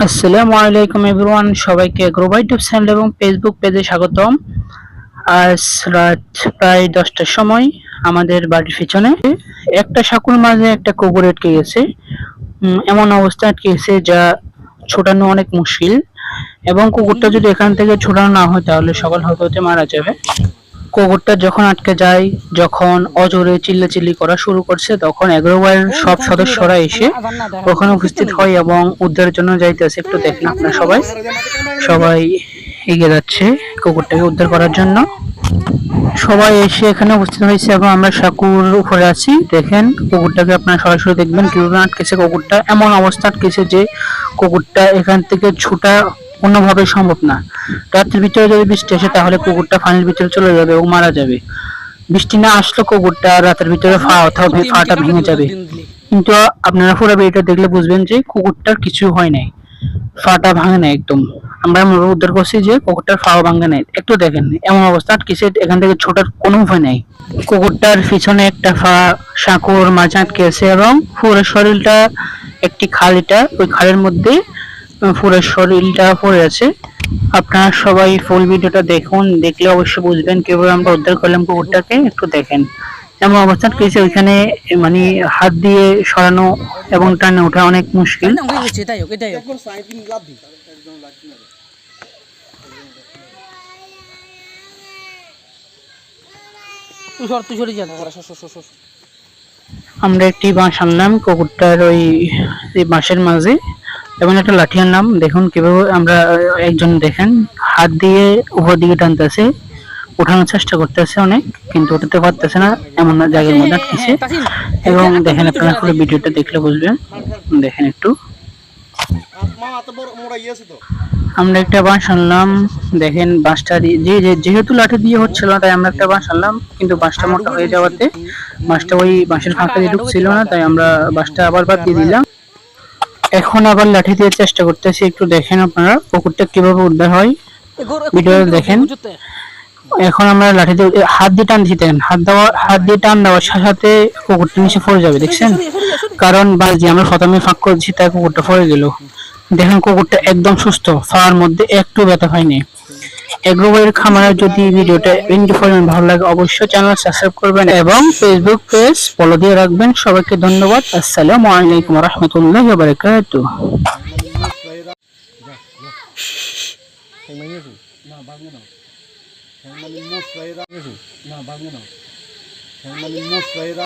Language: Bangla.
আসসালামু আলাইকুম এভরিওয়ান, সবাইকে এগ্রোবাই টিউব চ্যানেল এবং ফেসবুক পেজে স্বাগতম। আজ রাত প্রায় 10টার সময় আমাদের বাড়ির পিছনে একটা সাঁকুর মাঝে একটা কুকুর আটকে গেছে। এমন অবস্থা আটকে গেছে যা ছোটানো অনেক মুশকিল, এবং কুকুরটা যদি এখান থেকে ছোটানো না হয় তাহলে সকাল হতে হতে মারা যাবে। কুকুরটা যখন আটকে যায়, যখন অজোরে চিল্লাচিল্লি করা শুরু করছে, তখন এগ্রোবাইয়ের সব সদস্যরা এসে ওখানে উপস্থিত হয় এবং উদ্ধারের জন্য যাইতেছে। একটু দেখেন আপনারা সবাই এগিয়ে যাচ্ছে কুকুরটাকে উদ্ধার করার জন্য। সবাই এসে এখানে উপস্থিত হয়েছে এবং আমরা সাঁকুর উপরে আছি। দেখেন কুকুরটাকে আপনারা সরাসরি দেখবেন কিভাবে আটকেছে কুকুরটা। এমন অবস্থা আটকেছে যে কুকুরটা এখান থেকে ছুটা কোনোভাবে সম্ভব না। রাতের ভিতরে যদি বৃষ্টি আসে তাহলে কুকুরটা পানির ভিতরে চলে যাবে এবং মারা যাবে। বৃষ্টি না আসলে কুকুরটা রাতের ভিতরে ফাটা ভেঙে যাবে। কিন্তু আপনারা পুরো ভিডিওটা দেখলে বুঝবেন যে কুকুরটার কিছু হয় নাই, ফাটা ভাঙে নাই একদম। আমরা উদ্ধার করছি যে কুকুরটার ফাও ভাঙে নাই। একটু দেখেন এমন অবস্থা আটকেছে, এখান থেকে ছোটার কোনো উপায় নাই। কুকুরটার পিছনে একটা সাঁকুর মাঝে আটকে আছে এবং পুরো শরীরটা একটি খালিটা, ওই খালের মধ্যে পুরো শরীরটা পড়ে আছে। আপনারা সবাই ফুল ভিডিওটা দেখুন, দেখলে অবশ্যই বুঝবেন কিভাবে আমরা উদ্ধার করলাম কুকুরটাকে। একটু দেখেন এমন অবস্থা আটকেছে, ওইখানে মানে হাত দিয়ে সরানো এবং টানে ওঠা অনেক মুশকিল। আমরা একটি বাঁশ আনলাম কুকুরটার ওই বাঁশের মাঝে এবং একটা লাঠি আনলাম। দেখুন কিভাবে আমরা একজন দেখেন হাত দিয়ে উপর দিকে টানতেছে, উঠানোর চেষ্টা করতেছে অনেক, কিন্তু উঠাতে পারতেছে না, এমন জায়গার মধ্যে আটকেছে। এবং দেখেন আপনারা পুরো ভিডিওটা দেখলে বুঝবেন। দেখেন একটু, আমরা একটা বাঁশ আনলাম। দেখেন বাঁশটা যেহেতু লাঠি দিয়ে হচ্ছিল না, তাই আমরা একটা বাঁশ আনলাম, কিন্তু বাঁশটা মোটা হয়ে যাওয়াতে বাঁশটা ওই বাঁশের ফাঁকা দিয়ে ঢুকছিল না, তাই আমরা বাঁশটা আবার বাদ দিয়ে দিলাম। এখন আবার লাঠি দিয়ে চেষ্টা করতেছি। একটু দেখেন আপনারা কুকুরটা কিভাবে উদ্ধার হয়, ভিডিওটা দেখেন। এখন আমরা লাঠি দিয়ে হাত দিয়ে টান দিতে, হাত দিয়ে টান দেওয়ার সাথে সাথে কুকুরটা নিচে পড়ে যাবে, দেখছেন? কারণ বাজি আমরা প্রথমে ফাঁক করেছি তাই কুকুরটা পড়ে গেল। দেখেন কুকুরটা একদম সুস্থ, ফার মধ্যে একটু ব্যথা হয়নি। এগ্রোবাইয়ের খামারে যদি ভিডিওটা ভালো লাগে অবশ্যই চ্যানেল সাবস্ক্রাইব করবেন এবং ফেসবুক পেজ ফলো দিয়ে রাখবেন। সবাইকে ধন্যবাদ। আসসালামু আলাইকুম ওয়া রাহমাতুল্লাহি ওয়া বারাকাতুহু।